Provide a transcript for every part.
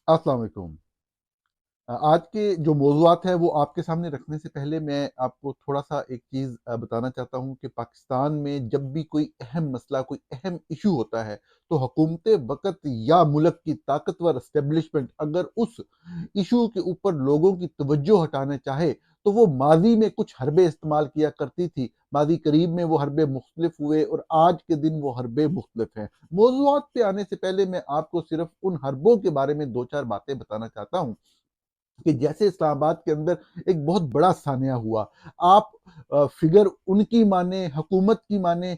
السلام علیکم۔ آج کے جو موضوعات ہیں وہ آپ کے سامنے رکھنے سے پہلے میں آپ کو تھوڑا سا ایک چیز بتانا چاہتا ہوں کہ پاکستان میں جب بھی کوئی اہم مسئلہ، کوئی اہم ایشو ہوتا ہے تو حکومت وقت یا ملک کی طاقتور اسٹیبلشمنٹ اگر اس ایشو کے اوپر لوگوں کی توجہ ہٹانا چاہے تو وہ ماضی میں کچھ حربے استعمال کیا کرتی تھی۔ ماضی قریب میں وہ حربے مختلف ہوئے اور آج کے دن وہ حربے مختلف ہیں۔ موضوعات پہ آنے سے پہلے میں آپ کو صرف ان حربوں کے بارے میں دو چار باتیں بتانا چاہتا ہوں کہ جیسے اسلام آباد کے اندر ایک بہت بڑا سانحہ ہوا۔ آپ فگر ان کی مانیں، حکومت کی مانیں،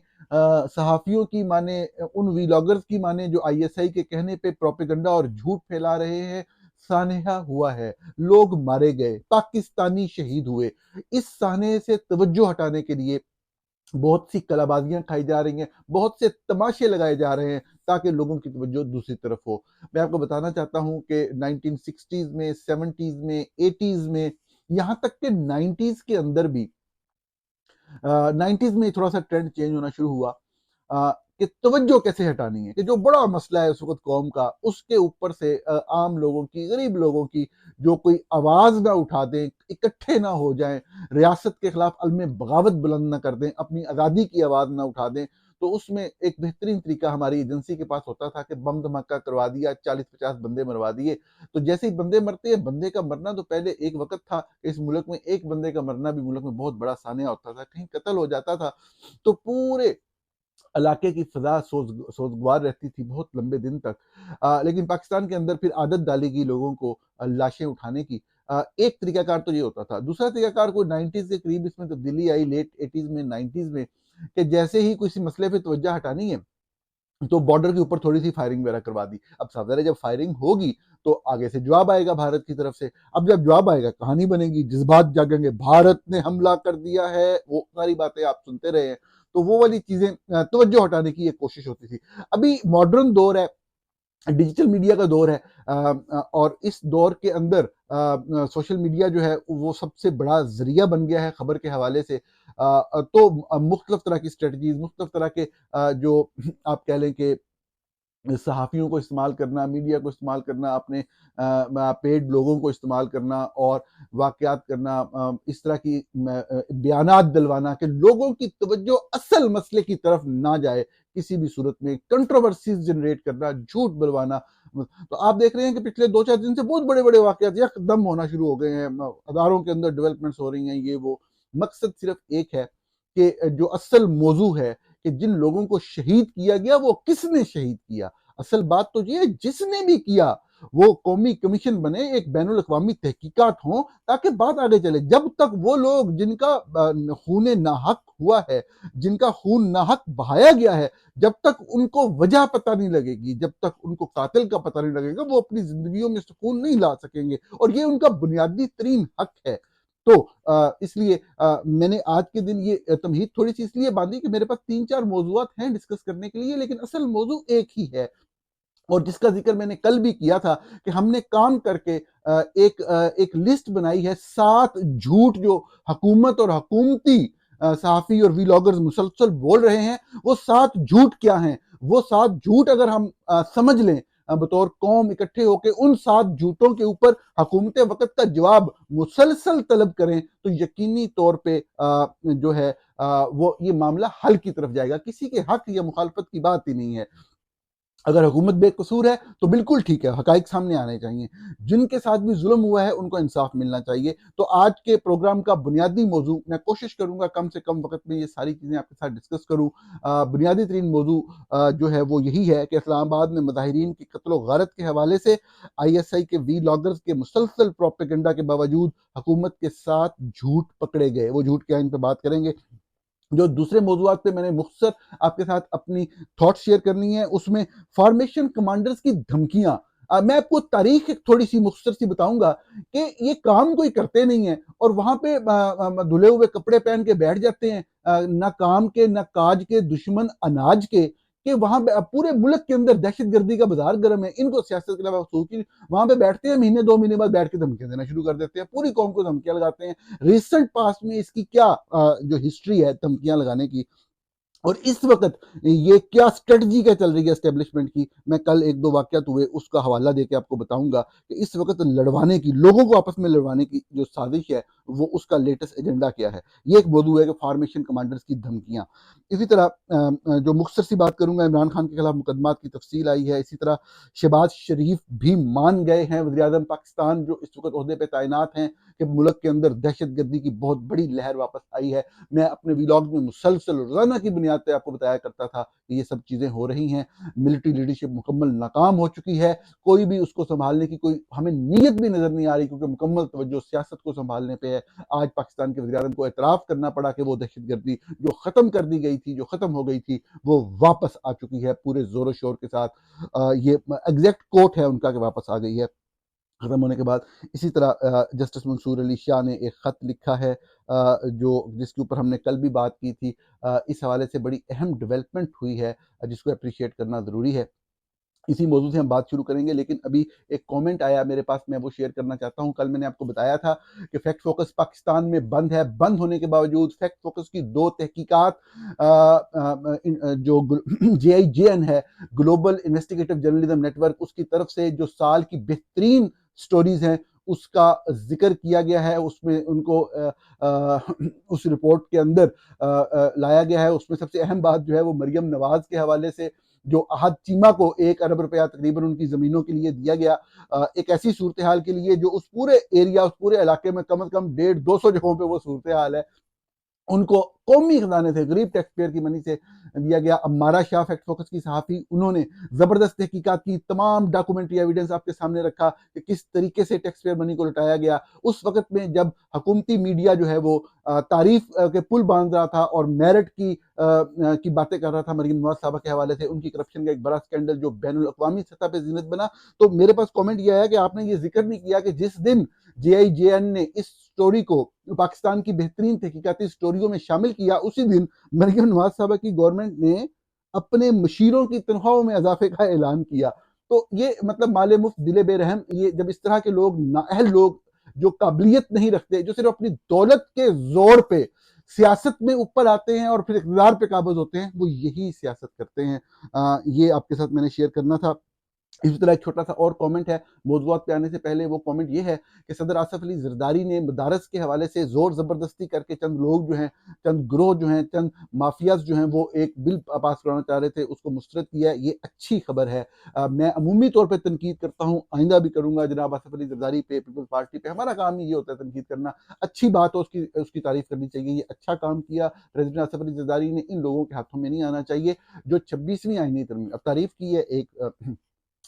صحافیوں کی مانیں، ان ویلاگرز کی مانیں جو آئی ایس آئی کے کہنے پہ پروپیگنڈا اور جھوٹ پھیلا رہے ہیں، سانحہ ہوا ہے، لوگ مارے گئے، پاکستانی شہید ہوئے۔ اس سانحے سے توجہ ہٹانے کے لیے بہت سی کلا بازیاں کھائی جا رہی ہیں، بہت سے تماشے لگائے جا رہے ہیں تاکہ لوگوں کی توجہ دوسری طرف ہو۔ میں آپ کو بتانا چاہتا ہوں کہ 1960s میں، 70s میں، 80s میں، یہاں تک کہ 90s کے اندر بھی 90s میں تھوڑا سا ٹرینڈ چینج ہونا شروع ہوا کہ توجہ کیسے ہٹانی ہے، کہ جو بڑا مسئلہ ہے اس وقت قوم کا، اس کے اوپر سے عام لوگوں کی، غریب لوگوں کی جو کوئی آواز نہ اٹھا دیں، اکٹھے نہ ہو جائیں، ریاست کے خلاف علم بغاوت بلند نہ کر دیں، اپنی آزادی کی آواز نہ اٹھا دیں، تو اس میں ایک بہترین طریقہ ہماری ایجنسی کے پاس ہوتا تھا کہ بم دھماکہ کروا دیا، 40-50 بندے مروا دیے۔ تو جیسے ہی بندے مرتے ہیں، بندے کا مرنا تو پہلے ایک وقت تھا کہ اس ملک میں ایک بندے کا مرنا بھی ملک میں بہت بڑا سانحہ ہوتا تھا، کہیں قتل ہو جاتا تھا تو پورے علاقے کی فضا سوزگوار رہتی تھی بہت لمبے دن تک۔ لیکن پاکستان کے اندر پھر عادت ڈالی گئی لوگوں کو لاشیں اٹھانے کی۔ ایک طریقہ کار تو یہ ہوتا تھا۔ دوسرا طریقہ کار کوئی 90s کے قریب اس میں تبدیلی آئی، لیٹ 80s میں، 90s میں، کہ جیسے ہی کسی مسئلے پہ توجہ ہٹانی ہے تو بارڈر کے اوپر تھوڑی سی فائرنگ وغیرہ کروا دی۔ اب صاف ظاہر ہے جب فائرنگ ہوگی تو آگے سے جواب آئے گا بھارت کی طرف سے۔ اب جب جواب آئے گا کہانی بنے گی، جذبات جاگیں گے، بھارت نے حملہ کر دیا ہے، وہ ساری باتیں آپ سنتے رہے ہیں۔ تو وہ والی چیزیں توجہ ہٹانے کی ایک کوشش ہوتی تھی۔ ابھی ماڈرن دور ہے، ڈیجیٹل میڈیا کا دور ہے، اور اس دور کے اندر سوشل میڈیا جو ہے وہ سب سے بڑا ذریعہ بن گیا ہے خبر کے حوالے سے۔ تو مختلف طرح کی اسٹریٹجیز، مختلف طرح کے جو آپ کہہ لیں کہ صحافیوں کو استعمال کرنا، میڈیا کو استعمال کرنا، اپنے پیڈ لوگوں کو استعمال کرنا اور واقعات کرنا، اس طرح کی بیانات دلوانا کہ لوگوں کی توجہ اصل مسئلے کی طرف نہ جائے کسی بھی صورت میں، کنٹروورسیز جنریٹ کرنا، جھوٹ بلوانا۔ تو آپ دیکھ رہے ہیں کہ پچھلے 2-4 دن سے بہت بڑے بڑے واقعات یک دم ہونا شروع ہو گئے ہیں، اداروں کے اندر ڈیولپمنٹس ہو رہی ہیں، یہ وہ۔ مقصد صرف ایک ہے کہ جو اصل موضوع ہے کہ جن لوگوں کو شہید کیا گیا وہ کس نے شہید کیا۔ اصل بات تو یہ ہے جس نے بھی کیا وہ قومی کمیشن بنے، ایک بین الاقوامی تحقیقات ہوں تاکہ بات آگے چلے۔ جب تک وہ لوگ جن کا خون ناحق ہوا ہے، جن کا خون ناحق بہایا گیا ہے، جب تک ان کو وجہ پتہ نہیں لگے گی، جب تک ان کو قاتل کا پتہ نہیں لگے گا، وہ اپنی زندگیوں میں سکون نہیں لا سکیں گے، اور یہ ان کا بنیادی ترین حق ہے۔ تو اس لیے میں نے آج کے دن یہ تمہید تھوڑی سی اس لیے باندھی کہ میرے پاس 3-4 موضوعات ہیں ڈسکس کرنے کے لیے، لیکن اصل موضوع ایک ہی ہے، اور جس کا ذکر میں نے کل بھی کیا تھا کہ ہم نے کام کر کے ایک لسٹ بنائی ہے 7 جھوٹ جو حکومت اور حکومتی صحافی اور ویلاگرز مسلسل بول رہے ہیں۔ وہ 7 جھوٹ کیا ہیں؟ وہ 7 جھوٹ اگر ہم سمجھ لیں بطور قوم اکٹھے ہو کے، ان 7 جھوٹوں کے اوپر حکومت وقت کا جواب مسلسل طلب کریں تو یقینی طور پہ جو ہے وہ یہ معاملہ حل کی طرف جائے گا۔ کسی کے حق یا مخالفت کی بات ہی نہیں ہے۔ اگر حکومت بے قصور ہے تو بالکل ٹھیک ہے، حقائق سامنے آنے چاہیے۔ جن کے ساتھ بھی ظلم ہوا ہے ان کو انصاف ملنا چاہیے۔ تو آج کے پروگرام کا بنیادی موضوع، میں کوشش کروں گا کم سے کم وقت میں یہ ساری چیزیں آپ کے ساتھ ڈسکس کروں۔ بنیادی ترین موضوع جو ہے وہ یہی ہے کہ اسلام آباد میں مظاہرین کی قتل و غارت کے حوالے سے آئی ایس آئی کے وی لاگرز کے مسلسل پروپیگنڈا کے باوجود حکومت کے 7 جھوٹ پکڑے گئے۔ وہ جھوٹ کیا، ان پہ بات کریں گے۔ جو دوسرے موضوعات پہ میں نے مختصر آپ کے ساتھ اپنی تھاٹ شیئر کرنی ہے، اس میں فارمیشن کمانڈرز کی دھمکیاں۔ میں آپ کو تاریخ تھوڑی سی مختصر سی بتاؤں گا کہ یہ کام کوئی کرتے نہیں ہیں اور وہاں پہ دھلے ہوئے کپڑے پہن کے بیٹھ جاتے ہیں، نہ کام کے نہ کاج کے، دشمن اناج کے، کہ وہاں پورے ملک کے اندر دہشت گردی کا بازار گرم ہے، ان کو سیاست کے علاوہ سوچ، وہاں پہ بیٹھتے ہیں، مہینے 2 مہینے بعد بیٹھ کے دھمکیاں دینا شروع کر دیتے ہیں، پوری قوم کو دھمکیاں لگاتے ہیں۔ ریسنٹ پاسٹ میں اس کی کیا جو ہسٹری ہے دھمکیاں لگانے کی، اور اس وقت یہ کیا اسٹریٹجی کیا چل رہی ہے اسٹیبلشمنٹ کی، میں کل ایک دو واقعات ہوئے اس کا حوالہ دے کے آپ کو بتاؤں گا کہ اس وقت لڑوانے کی، لوگوں کو آپس میں لڑوانے کی جو سازش ہے وہ اس کا لیٹسٹ ایجنڈا کیا ہے۔ یہ ایک موضوع ہے کہ فارمیشن کمانڈرز کی دھمکیاں۔ اسی طرح جو مختصر سی بات کروں گا، عمران خان کے خلاف مقدمات کی تفصیل آئی ہے۔ اسی طرح شہباز شریف بھی مان گئے ہیں، وزیر اعظم پاکستان جو اس وقت عہدے پہ تعینات ہیں، کہ ملک کے اندر دہشت گردی کی بہت بڑی لہر واپس آئی ہے۔ میں اپنے ویلاگ میں مسلسل روزانہ کی بنیاد پہ آپ کو بتایا کرتا تھا کہ یہ سب چیزیں ہو رہی ہیں، ملٹری لیڈرشپ مکمل ناکام ہو چکی ہے، کوئی بھی اس کو سنبھالنے کی کوئی ہمیں نیت بھی نظر نہیں آ رہی، کیونکہ مکمل توجہ سیاست کو سنبھالنے پہ ہے۔ آج پاکستان کے وزیر اعظم کو اعتراف کرنا پڑا کہ وہ دہشت گردی جو ختم کر دی گئی تھی، جو ختم ہو گئی تھی، وہ واپس آ چکی ہے پورے زور و شور کے ساتھ۔ یہ ایگزیکٹ کوٹ ہے ان کا کہ واپس آ گئی ہے ختم ہونے کے بعد۔ اسی طرح جسٹس منصور علی شاہ نے ایک خط لکھا ہے جو جس کے اوپر ہم نے کل بھی بات کی تھی۔ اس حوالے سے بڑی اہم ڈیولپمنٹ ہوئی ہے جس کو اپریشیٹ کرنا ضروری ہے۔ اسی موضوع سے ہم بات شروع کریں گے، لیکن ابھی ایک کومنٹ آیا میرے پاس، میں وہ شیئر کرنا چاہتا ہوں۔ کل میں نے آپ کو بتایا تھا کہ فیکٹ فوکس پاکستان میں بند ہے، بند ہونے کے باوجود فیکٹ فوکس کی 2 تحقیقات جو GIJN ہے، global investigative journalism network, اس کی طرف سے جو سال کی بہترین سٹوریز ہیں اس کا ذکر کیا گیا ہے۔ اس میں ان کو اس رپورٹ کے اندر لایا گیا ہے۔ اس میں سب سے اہم بات جو ہے وہ مریم نواز کے حوالے سے، جو احد چیمہ کو 1 ارب روپیہ تقریباً ان کی زمینوں کے لیے دیا گیا، ایک ایسی صورتحال کے لیے جو اس پورے ایریا، اس پورے علاقے میں کم از کم 150-200 جگہوں پہ وہ صورتحال ہے، ان کو قومی خزانے سے، غریب ٹیکس پیئر کی منی سے دیا گیا۔ امارہ شاہ فیکٹ فوکس کی صحافی، انہوں نے زبردست تحقیقات کی، تمام ڈاکومنٹری ایویڈنس آپ کے سامنے رکھا کہ کس طریقے سے ٹیکس پیئر منی کو لٹایا گیا اس وقت میں جب حکومتی میڈیا جو ہے وہ تعریف کے پل باندھ رہا تھا اور میرٹ کی باتیں کر رہا تھا مریم نواز صاحبہ کے حوالے سے، ان کی کرپشن کا ایک بڑا سکینڈل جو بین الاقوامی سطح پہ زینت بنا۔ تو میرے پاس کامنٹ یہ آیا کہ آپ نے یہ ذکر نہیں کیا کہ جس دن GIJN نے اس سٹوری کو پاکستان کی بہترین تحقیقاتی سٹوریوں میں شامل کیا، اسی دن مریم نواز صاحبہ کی گورنمنٹ نے اپنے مشیروں کی تنخواہوں میں اضافے کا اعلان کیا۔ تو یہ مطلب مال مفت دل بے رحم، یہ جب اس طرح کے لوگ، نااہل لوگ جو قابلیت نہیں رکھتے، جو صرف اپنی دولت کے زور پہ سیاست میں اوپر آتے ہیں اور پھر اقتدار پہ قابض ہوتے ہیں، وہ یہی سیاست کرتے ہیں۔ یہ آپ کے ساتھ میں نے شیئر کرنا تھا۔ اسی طرح ایک چھوٹا سا اور کومنٹ ہے موضوعات پہ آنے سے پہلے، وہ کومنٹ یہ ہے کہ صدر آصف علی زرداری نے مدارس کے حوالے سے زور زبردستی کر کے چند لوگ جو ہیں، چند گروہ جو ہیں، چند مافیاز جو ہیں، وہ ایک بل پاس کرانا چاہ رہے تھے، اس کو مسترد کیا ہے۔ یہ اچھی خبر ہے۔ میں عمومی طور پہ تنقید کرتا ہوں، آئندہ بھی کروں گا جناب آصف علی زرداری پہ، پیپلز پارٹی پہ، ہمارا کام ہی یہ ہوتا ہے تنقید کرنا۔ اچھی بات ہو اس کی تعریف کرنی چاہیے، یہ اچھا کام کیا پریزیڈنٹ آصف علی زرداری نے، ان لوگوں کے ہاتھوں میں نہیں آنا چاہیے جو 26ویں آئینی ترمیم، اب تعریف کی ہے ایک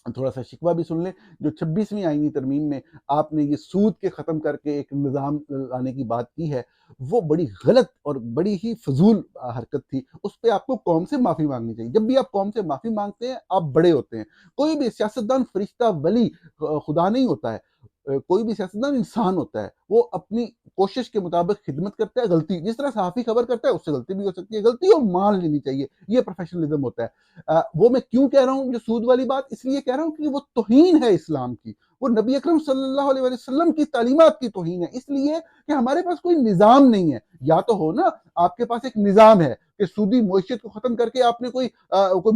تھوڑا سا شکوہ بھی سن لیں، جو 26ویں آئینی ترمیم میں آپ نے یہ سود کے ختم کر کے ایک نظام لانے کی بات کی ہے، وہ بڑی غلط اور بڑی ہی فضول حرکت تھی۔ اس پہ آپ کو قوم سے معافی مانگنی چاہیے۔ جب بھی آپ قوم سے معافی مانگتے ہیں آپ بڑے ہوتے ہیں۔ کوئی بھی سیاستدان فرشتہ ولی خدا نہیں ہوتا ہے، کوئی بھی سیاستدان انسان ہوتا ہے، وہ اپنی کوشش کے مطابق خدمت کرتا ہے۔ غلطی جس طرح صحافی خبر کرتا ہے اس سے غلطی بھی ہو سکتی ہے، غلطی اور مان لینی چاہیے، یہ پروفیشنلزم ہوتا ہے۔ وہ میں کیوں کہہ رہا ہوں جو سود والی بات، اس لیے کہہ رہا ہوں کہ وہ توہین ہے اسلام کی، وہ نبی اکرم صلی اللہ علیہ وسلم کی تعلیمات کی توہین ہے، اس لیے کہ ہمارے پاس کوئی نظام نہیں ہے۔ یا تو ہو نا آپ کے پاس ایک نظام ہے کہ سودی معیشت کو ختم کر کے آپ نے کوئی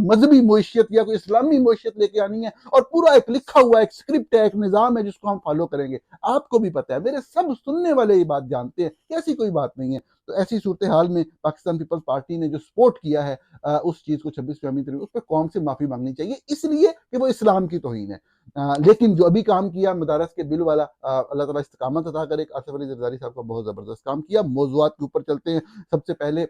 مذہبی معیشت یا کوئی اسلامی معیشت لے کے آنی ہے، اور پورا ایک لکھا ہوا ایک اسکرپٹ ہے، ایک نظام ہے جس کو ہم فالو کریں گے۔ آپ کو بھی پتہ ہے، میرے سب سننے والے یہ بات جانتے ہیں کہ ایسی کوئی بات نہیں ہے۔ تو ایسی صورتحال میں پاکستان پیپلز پارٹی نے جو سپورٹ کیا ہے اس چیز کو 26ویں ترمیم، اس پہ قوم سے معافی مانگنی چاہیے، اس لیے کہ وہ اسلام کی توہین ہے۔ لیکن جو ابھی کام کیا مدارس کے بل والا، اللہ تعالیٰ استقامت عطا کرے، آصف علی زرداری صاحب کا بہت زبردست کام کیا۔ موضوعات کے اوپر چلتے ہیں۔ سب سے پہلے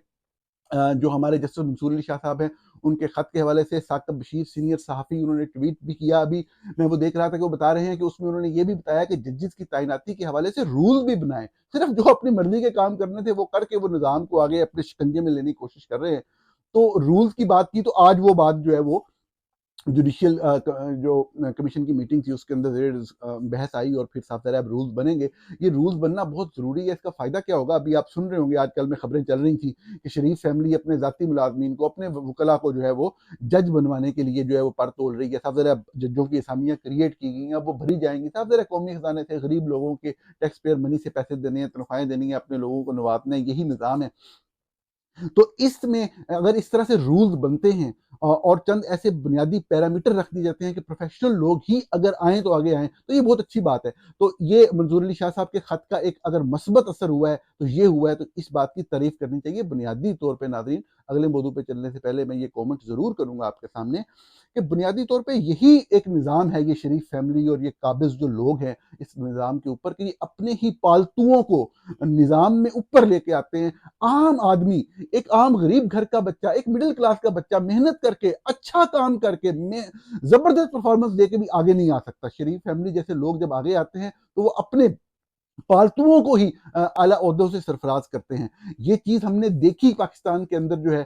جو ہمارے جسٹس منصور علی شاہ صاحب ہیں، ان کے خط کے حوالے سے ثاقب بشیر سینئر صحافی، انہوں نے ٹویٹ بھی کیا، ابھی میں وہ دیکھ رہا تھا کہ وہ بتا رہے ہیں کہ اس میں انہوں نے یہ بھی بتایا کہ ججز کی تعیناتی کے حوالے سے رول بھی بنائے، صرف جو اپنی مرضی کے کام کرنے تھے وہ کر کے وہ نظام کو آگے اپنے شکنجے میں لینے کی کوشش کر رہے ہیں۔ تو رولز کی بات کی، تو آج وہ بات جو ہے وہ جوڈیشل جو کمیشن کی میٹنگ تھی اس کے اندر بحث آئی، اور پھر صاف ظاہر ہے اب رولز بنیں گے۔ یہ رولز بننا بہت ضروری ہے۔ اس کا فائدہ کیا ہوگا؟ ابھی آپ سن رہے ہوں گے، آج کل میں خبریں چل رہی تھیں کہ شریف فیملی اپنے ذاتی ملازمین کو، اپنے وکلاء کو جو ہے وہ جج بنوانے کے لیے جو ہے وہ پر تول رہی ہے۔ صاف ظاہر ہے اب ججوں کی اسامیاں کریٹ کی گئی ہیں، اب وہ بھری جائیں گی۔ صاف ظاہر ہے قومی خزانے سے غریب لوگوں کے ٹیکس پیئر منی سے پیسے دینے ہیں، تنخواہیں دینی ہیں، اپنے لوگوں کو نوازنا ہے، یہی نظام ہے۔ تو اس میں اگر اس طرح سے رولز بنتے ہیں اور چند ایسے بنیادی پیرامیٹر رکھ دی جاتے ہیں کہ پروفیشنل لوگ ہی اگر آئیں تو آگے آئیں، تو یہ بہت اچھی بات ہے۔ تو یہ منظور علی شاہ صاحب کے خط کا ایک اگر مثبت اثر ہوا ہے تو یہ ہوا ہے، تو اس بات کی تعریف کرنی چاہیے۔ بنیادی طور پہ ناظرین، اگلے موضوع پہ چلنے سے پہلے میں یہ کومنٹ ضرور کروں گا آپ کے سامنے کہ بنیادی طور پہ یہی ایک نظام ہے، یہ شریف فیملی اور یہ قابض جو لوگ ہیں اس نظام کے اوپر، کہ یہ اپنے ہی پالتوؤں کو نظام میں اوپر لے کے آتے ہیں۔ عام آدمی، ایک عام غریب گھر کا بچہ، ایک مڈل کلاس کا بچہ محنت کر کے، اچھا کام کر کے، زبردست پرفارمنس دے کے بھی آگے نہیں آ سکتا۔ شریف فیملی جیسے لوگ جب آگے آتے ہیں تو وہ اپنے پالتوؤں کو ہی اعلیٰ عہدوں سے سرفراز کرتے ہیں۔ یہ چیز ہم نے دیکھی پاکستان کے اندر جو ہے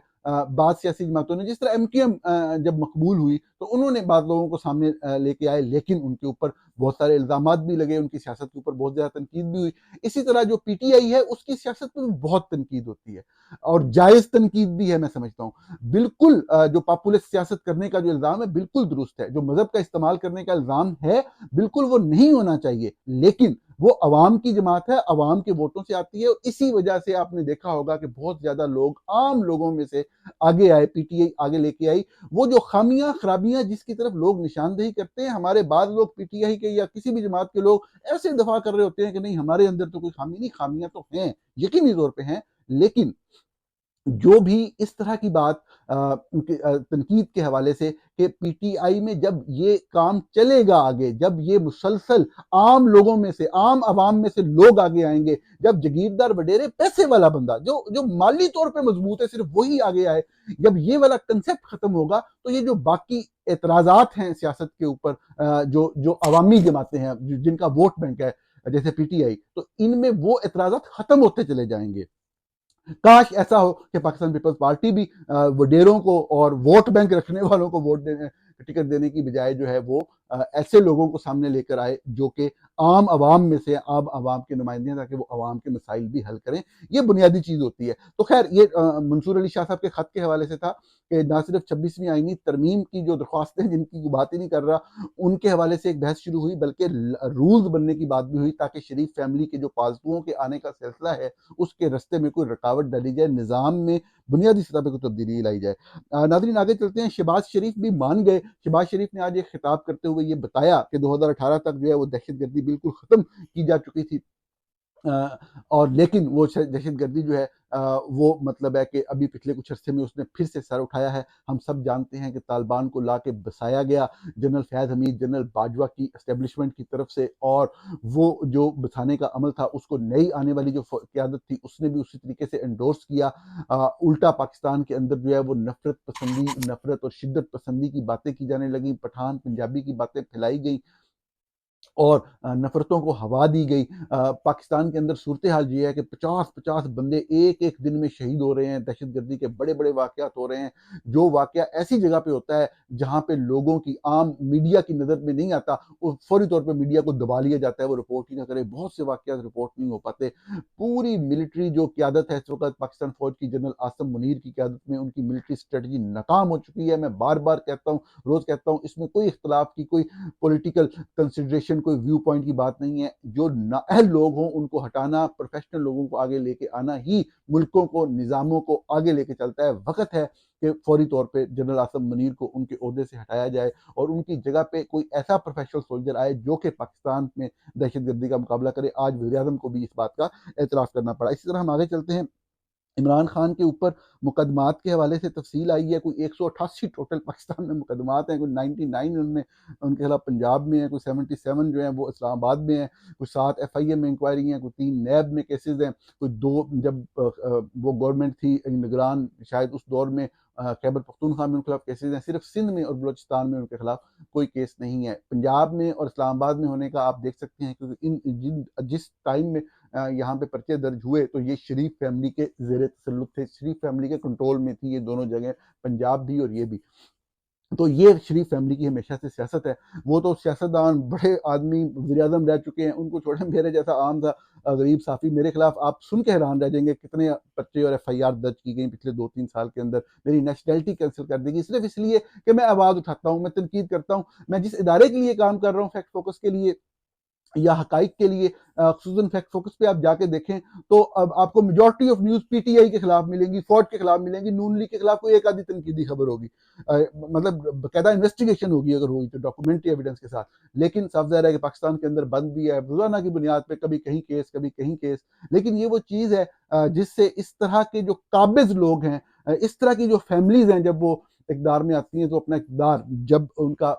بعض سیاسی جماعتوں نے، جس طرح ایم کیو ایم جب مقبول ہوئی تو انہوں نے بعض لوگوں کو سامنے لے کے آئے، لیکن ان کے اوپر بہت سارے الزامات بھی لگے، ان کی سیاست کے اوپر بہت زیادہ تنقید بھی ہوئی۔ اسی طرح جو پی ٹی آئی ہے اس کی سیاست پہ بھی بہت تنقید ہوتی ہے، اور جائز تنقید بھی ہے، میں سمجھتا ہوں۔ بالکل جو پاپولسٹ سیاست کرنے کا جو الزام ہے بالکل درست ہے، جو مذہب کا استعمال کرنے کا الزام ہے بالکل وہ نہیں ہونا چاہیے، لیکن وہ عوام کی جماعت ہے، عوام کے ووٹوں سے آتی ہے، اور اسی وجہ سے آپ نے دیکھا ہوگا کہ بہت زیادہ لوگ عام لوگوں میں سے آگے آئے، پی ٹی آئی آگے لے کے آئی۔ وہ جو خامیاں خرابیاں جس کی طرف لوگ نشاندہی کرتے ہیں، ہمارے بعض لوگ پی ٹی آئی کے یا کسی بھی جماعت کے لوگ ایسے دفاع کر رہے ہوتے ہیں کہ نہیں ہمارے اندر تو کوئی خامی نہیں، خامیاں تو ہیں، یقینی طور پہ ہیں، لیکن جو بھی اس طرح کی بات تنقید کے حوالے سے کہ پی ٹی آئی میں جب یہ کام چلے گا آگے، جب یہ مسلسل عام لوگوں میں سے، عام عوام میں سے لوگ آگے آئیں گے، جب جگیردار وڈیرے پیسے والا بندہ جو مالی طور پہ مضبوط ہے صرف وہی آگے آئے، جب یہ والا کنسپٹ ختم ہوگا تو یہ جو باقی اعتراضات ہیں سیاست کے اوپر، جو عوامی جماعتیں ہیں جن کا ووٹ بینک ہے جیسے پی ٹی آئی، تو ان میں وہ اعتراضات ختم ہوتے چلے جائیں گے۔ کاش ایسا ہو کہ پاکستان پیپلز پارٹی بھی وڈیروں کو اور ووٹ بینک رکھنے والوں کو ووٹ دینے، ٹکٹ دینے کی بجائے جو ہے وہ ایسے لوگوں کو سامنے لے کر آئے جو کہ عام عوام میں سے، عام عوام کے نمائندے ہیں، تاکہ وہ عوام کے مسائل بھی حل کریں۔ یہ بنیادی چیز ہوتی ہے۔ تو خیر یہ منصور علی شاہ صاحب کے خط کے حوالے سے تھا کہ نہ صرف 26ویں آئینی ترمیم کی جو درخواستیں جن کی بات ہی نہیں کر رہا ان کے حوالے سے ایک بحث شروع ہوئی، بلکہ رولز بننے کی بات بھی ہوئی تاکہ شریف فیملی کے جو پالتوؤں کے آنے کا سلسلہ ہے اس کے رستے میں کوئی رکاوٹ ڈالی جائے، نظام میں بنیادی سطح پہ کوئی تبدیلی لائی جائے۔ ناظرین آگے چلتے ہیں۔ شہباز شریف بھی مان گئے۔ شہباز شریف نے آج ایک خطاب کرتے ہوئے یہ بتایا کہ 2018 تک جو ہے وہ دہشت گردی بالکل ختم کی جا چکی تھی، اور لیکن وہ دہشت گردی جو ہے وہ مطلب ہے کہ ابھی پچھلے کچھ عرصے میں اس نے پھر سے سر اٹھایا ہے۔ ہم سب جانتے ہیں کہ طالبان کو لا کے بسایا گیا جنرل فیاض حمید، جنرل باجوہ کی اسٹیبلشمنٹ کی طرف سے، اور وہ جو بسانے کا عمل تھا اس کو نئی آنے والی جو قیادت تھی اس نے بھی اسی طریقے سے انڈورس کیا۔ الٹا پاکستان کے اندر جو ہے وہ نفرت پسندی، نفرت اور شدت پسندی کی باتیں کی جانے لگیں، پٹھان پنجابی کی باتیں پھیلائی گئیں اور نفرتوں کو ہوا دی گئی۔ پاکستان کے اندر صورتحال یہ ہے کہ 50 بندے ایک ایک دن میں شہید ہو رہے ہیں، دہشت گردی کے بڑے بڑے واقعات ہو رہے ہیں۔ جو واقعہ ایسی جگہ پہ ہوتا ہے جہاں پہ لوگوں کی، عام میڈیا کی نظر میں نہیں آتا، وہ فوری طور پہ میڈیا کو دبا لیا جاتا ہے، وہ رپورٹ ہی نہ کرے۔ بہت سے واقعات رپورٹ نہیں ہو پاتے۔ پوری ملٹری جو قیادت ہے اس وقت پاکستان فوج کی، جنرل عاصم منیر کی قیادت میں، ان کی ملٹری اسٹریٹجی ناکام ہو چکی ہے۔ میں بار بار کہتا ہوں، روز کہتا ہوں، اس میں کوئی اختلاف کی، کوئی پولیٹیکل کنسیڈریشن، کوئی ویو پوائنٹ کی بات نہیں ہے۔ جو نااہل لوگ ہوں ان کو ہٹانا، پروفیشنل لوگوں کو آگے لے کے آنا ہی ملکوں کو، نظاموں کو آگے لے کے چلتا ہے۔ وقت ہے کہ فوری طور پہ جنرل عاصم منیر کو ان کے عہدے سے ہٹایا جائے اور ان کی جگہ پہ کوئی ایسا پروفیشنل سولجر آئے جو کہ پاکستان میں دہشت گردی کا مقابلہ کرے۔ آج وزیر اعظم کو بھی اس بات کا اعتراف کرنا پڑا۔ اسی طرح ہم آگے چلتے ہیں۔ عمران خان کے اوپر مقدمات کے حوالے سے تفصیل آئی ہے، کوئی 188 ٹوٹل پاکستان میں مقدمات ہیں، کوئی 99 ان کے خلاف پنجاب میں ہیں، کوئی 77 جو ہیں وہ اسلام آباد میں ہیں، کوئی 7 ایف آئی اے میں انکوائری ہیں، کوئی 3 نیب میں کیسز ہیں، کوئی 2 جب وہ گورنمنٹ تھی نگران شاید اس دور میں خیبر پختونخوا میں ان کے خلاف کیسز ہیں۔ صرف سندھ میں اور بلوچستان میں ان کے خلاف کوئی کیس نہیں ہے۔ پنجاب میں اور اسلام آباد میں ہونے کا آپ دیکھ سکتے ہیں، کیونکہ جس ٹائم میں یہاں پہ پرچے درج ہوئے تو یہ شریف فیملی کے زیر تسلط تھے، شریف فیملی کے کنٹرول میں تھی یہ دونوں جگہیں، پنجاب بھی اور یہ بھی۔ تو یہ شریف فیملی کی ہمیشہ سے سیاست ہے۔ وہ تو سیاستدان بڑے آدمی وزیر اعظم رہ چکے ہیں، ان کو چھوڑیں، میرے جیسا عام تھا غریب صحافی، میرے خلاف آپ سن کے حیران رہ جائیں گے کتنے پرچے اور ایف آئی آر درج کی گئی پچھلے 2-3 سال کے اندر۔ میری نیشنلٹی کینسل کر دی گئی صرف اس لیے کہ میں آواز اٹھاتا ہوں، میں تنقید کرتا ہوں، میں جس ادارے کے لیے کام کر رہا ہوں، فیکٹ فوکس کے لیے، یا حقائق کے لیے خصوصاً فیکٹ فوکس پہ آپ جا کے دیکھیں تو اب آپ کو majority of news P T I کے خلاف ملیں گی، فوج کے خلاف ملیں گی، نون لیگ کے خلاف کوئی ایک آدھی تنقیدی خبر ہوگی، مطلب باقاعدہ انویسٹیگیشن ہوگی اگر ہوئی تو ڈاکومنٹری ایویڈنس کے ساتھ. لیکن صاف ظاہر ہے کہ پاکستان کے اندر بند بھی ہے روزانہ کی بنیاد پہ، کبھی کہیں کیس کبھی کہیں کیس. لیکن یہ وہ چیز ہے جس سے اس طرح کے جو قابض لوگ ہیں، اس طرح کی جو فیملیز ہیں، جب وہ اقتدار میں آتی ہیں تو اپنا اقتدار، جب ان کا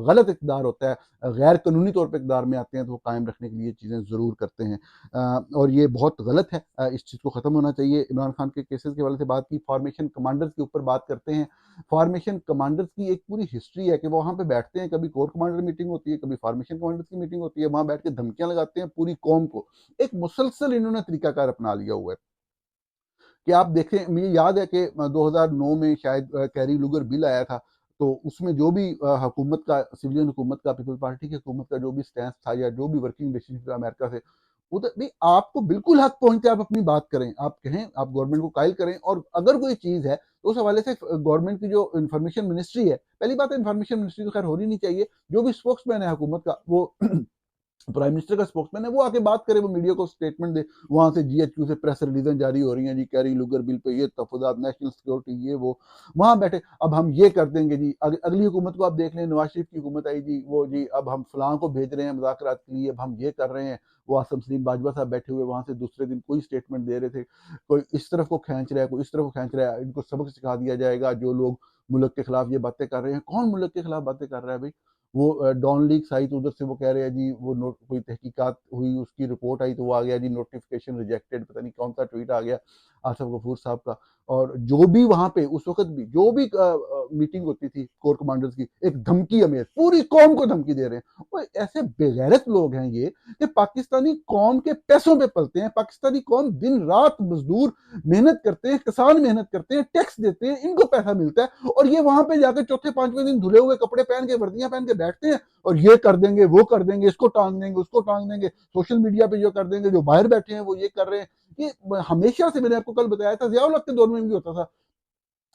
غلط اقتدار ہوتا ہے، غیر قانونی طور پہ اقتدار میں آتے ہیں، تو وہ قائم رکھنے کے لیے چیزیں ضرور کرتے ہیں. اور یہ بہت غلط ہے، اس چیز کو ختم ہونا چاہیے. عمران خان کے کیسز کے حوالے سے بات کی، فارمیشن کمانڈرز کے اوپر بات کرتے ہیں. فارمیشن کمانڈرز کی ایک پوری ہسٹری ہے کہ وہ وہاں پہ بیٹھتے ہیں، کبھی کور کمانڈر میٹنگ ہوتی ہے، کبھی فارمیشن کمانڈرز کی میٹنگ ہوتی ہے، وہاں بیٹھ کے دھمکیاں لگاتے ہیں پوری قوم کو. ایک مسلسل انہوں نے طریقہ کار اپنا لیا ہوا ہے کہ آپ دیکھیں. مجھے یاد ہے کہ 2009 میں شاید کیری لوگر بل آیا تھا، تو اس میں جو بھی حکومت کا، سویلین حکومت کا، پیپل پارٹی کی حکومت کا جو بھی سٹینس تھا، یا جو بھی ورکنگ ریلیشن تھا امریکہ سے، نہیں، آپ کو بالکل حق پہنچتے، آپ اپنی بات کریں، آپ کہیں، آپ گورنمنٹ کو قائل کریں. اور اگر کوئی چیز ہے تو اس حوالے سے گورنمنٹ کی جو انفارمیشن منسٹری ہے، پہلی بات ہے انفارمیشن منسٹری تو خیر ہونی نہیں چاہیے، جو بھی اسپوکس مین ہے حکومت کا، وہ پرائم منسٹر کا اسپوکس مین ہے، وہ آ کے بات کرے، وہ میڈیا کو سٹیٹمنٹ دے. وہاں سے جی ایچ کیو سے پریس ریلیزیں جاری ہو رہی ہیں، جی کیری لوگر بل پہ یہ تحفظات، نیشنل سیکورٹی، یہ وہ، وہاں بیٹھے اب ہم یہ کر دیں گے جی. اگلی حکومت کو آپ دیکھ لیں، نواز شریف کی حکومت آئی جی، وہ جی اب ہم فلاں کو بھیج رہے ہیں مذاکرات کے لیے، اب ہم یہ کر رہے ہیں. وہ آصم سلیم باجوہ صاحب بیٹھے ہوئے وہاں سے دوسرے دن کوئی سٹیٹمنٹ دے رہے تھے، کوئی اس طرف کو کھینچ رہا ہے، کوئی اس طرف کو کھینچ رہا ہے. ان کو سبق سکھا دیا جائے گا جو لوگ ملک کے خلاف یہ باتیں کر رہے ہیں. کون ملک کے خلاف باتیں کر رہا ہے بھائی؟ وہ ڈان لیگ آئی تو ادھر سے وہ کہہ رہے ہیں جی وہ کوئی تحقیقات ہوئی، اس کی رپورٹ آئی تو وہ آ گیا جی نوٹیفیکیشن ریجیکٹڈ، پتہ نہیں کون سا ٹویٹ آ گیا آصف غفور صاحب کا. اور جو بھی وہاں پہ اس وقت بھی جو بھی میٹنگ ہوتی تھی کور کمانڈرز کی، ایک دھمکی امیز پوری قوم کو دھمکی دے رہے ہیں. وہ ایسے بےغیرت لوگ ہیں یہ کہ پاکستانی قوم کے پیسوں پہ پلتے ہیں. پاکستانی قوم دن رات مزدور محنت کرتے ہیں، کسان محنت کرتے ہیں، ٹیکس دیتے ہیں، ان کو پیسہ ملتا ہے، اور یہ وہاں پہ جا کے چوتھے پانچویں دن دھلے ہوئے کپڑے پہن کے، وردیاں پہن کے بیٹھتے ہیں اور یہ کر دیں گے، وہ کر دیں گے، اس کو ٹانگ دیں گے، اس کو ٹانگ دیں گے، سوشل میڈیا پہ جو کر دیں گے، جو باہر بیٹھے ہیں وہ یہ کر رہے ہیں. یہ ہمیشہ سے، میں نے آپ کو کل بتایا تھا، ضیاء الحق کے دور میں بھی ہوتا تھا